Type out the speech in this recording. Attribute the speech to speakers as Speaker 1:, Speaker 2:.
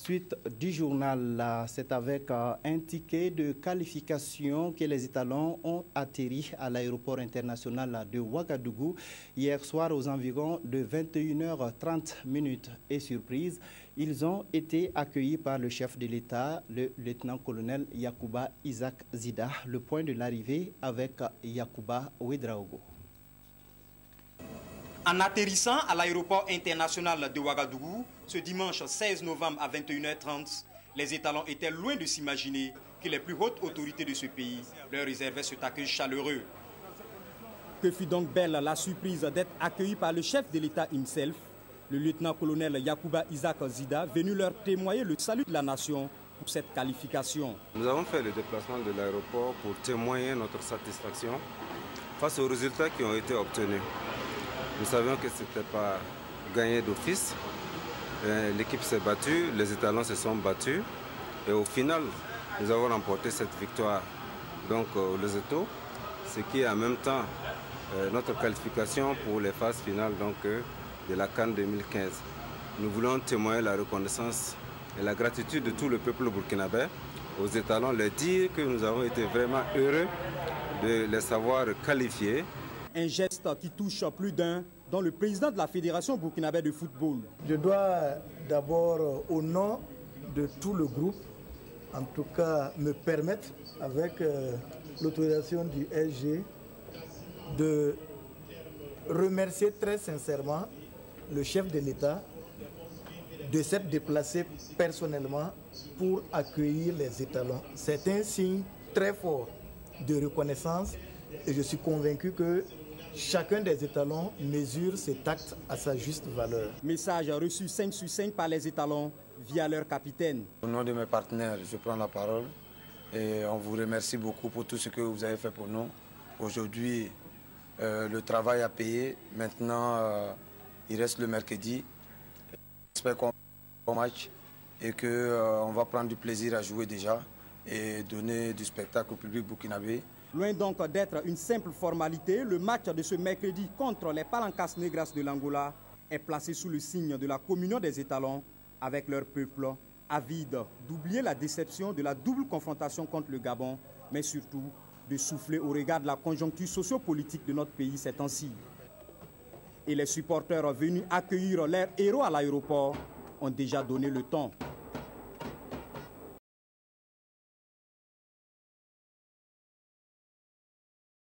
Speaker 1: Suite du journal, c'est avec un ticket de qualification que les étalons ont atterri à l'aéroport international de Ouagadougou hier soir aux environs de 21h30. Et surprise, ils ont été accueillis par le chef de l'État, le lieutenant-colonel Yacouba Isaac Zida. Le point de l'arrivée avec Yacouba Ouedraogo.
Speaker 2: En atterrissant à l'aéroport international de Ouagadougou, ce dimanche 16 novembre à 21h30, les étalons étaient loin de s'imaginer que les plus hautes autorités de ce pays leur réservaient cet accueil chaleureux. Que fut donc belle la surprise d'être accueillis par le chef de l'État himself, le lieutenant-colonel Yacouba Isaac Zida, venu leur témoigner le salut de la nation pour cette qualification.
Speaker 3: Nous avons fait le déplacement de l'aéroport pour témoigner notre satisfaction face aux résultats qui ont été obtenus. Nous savions que ce n'était pas gagné d'office. L'équipe s'est battue, les étalons se sont battus. Et au final, nous avons remporté cette victoire donc au Lesotho, ce qui est en même temps notre qualification pour les phases finales donc, de la CAN 2015. Nous voulons témoigner la reconnaissance et la gratitude de tout le peuple burkinabé aux étalons, leur dire que nous avons été vraiment heureux de les savoir qualifiés.
Speaker 2: Un geste qui touche plus d'un, dont le président de la Fédération burkinabé de football.
Speaker 4: Je dois d'abord, au nom de tout le groupe, en tout cas me permettre, avec l'autorisation du SG, de remercier très sincèrement le chef de l'État de s'être déplacé personnellement pour accueillir les étalons. C'est un signe très fort de reconnaissance et je suis convaincu que chacun des étalons mesure cet acte à sa juste valeur.
Speaker 2: Message reçu 5 sur 5 par les étalons via leur capitaine.
Speaker 5: Au nom de mes partenaires, je prends la parole et on vous remercie beaucoup pour tout ce que vous avez fait pour nous. Aujourd'hui, le travail a payé. Maintenant, il reste le mercredi. J'espère qu'on va un bon match et qu'on va prendre du plaisir à jouer déjà et donner du spectacle au public burkinabé.
Speaker 2: Loin donc d'être une simple formalité, le match de ce mercredi contre les Palancas Negras de l'Angola est placé sous le signe de la communion des étalons avec leur peuple, avide d'oublier la déception de la double confrontation contre le Gabon, mais surtout de souffler au regard de la conjoncture sociopolitique de notre pays ces temps-ci. Et les supporters venus accueillir leurs héros à l'aéroport ont déjà donné le ton.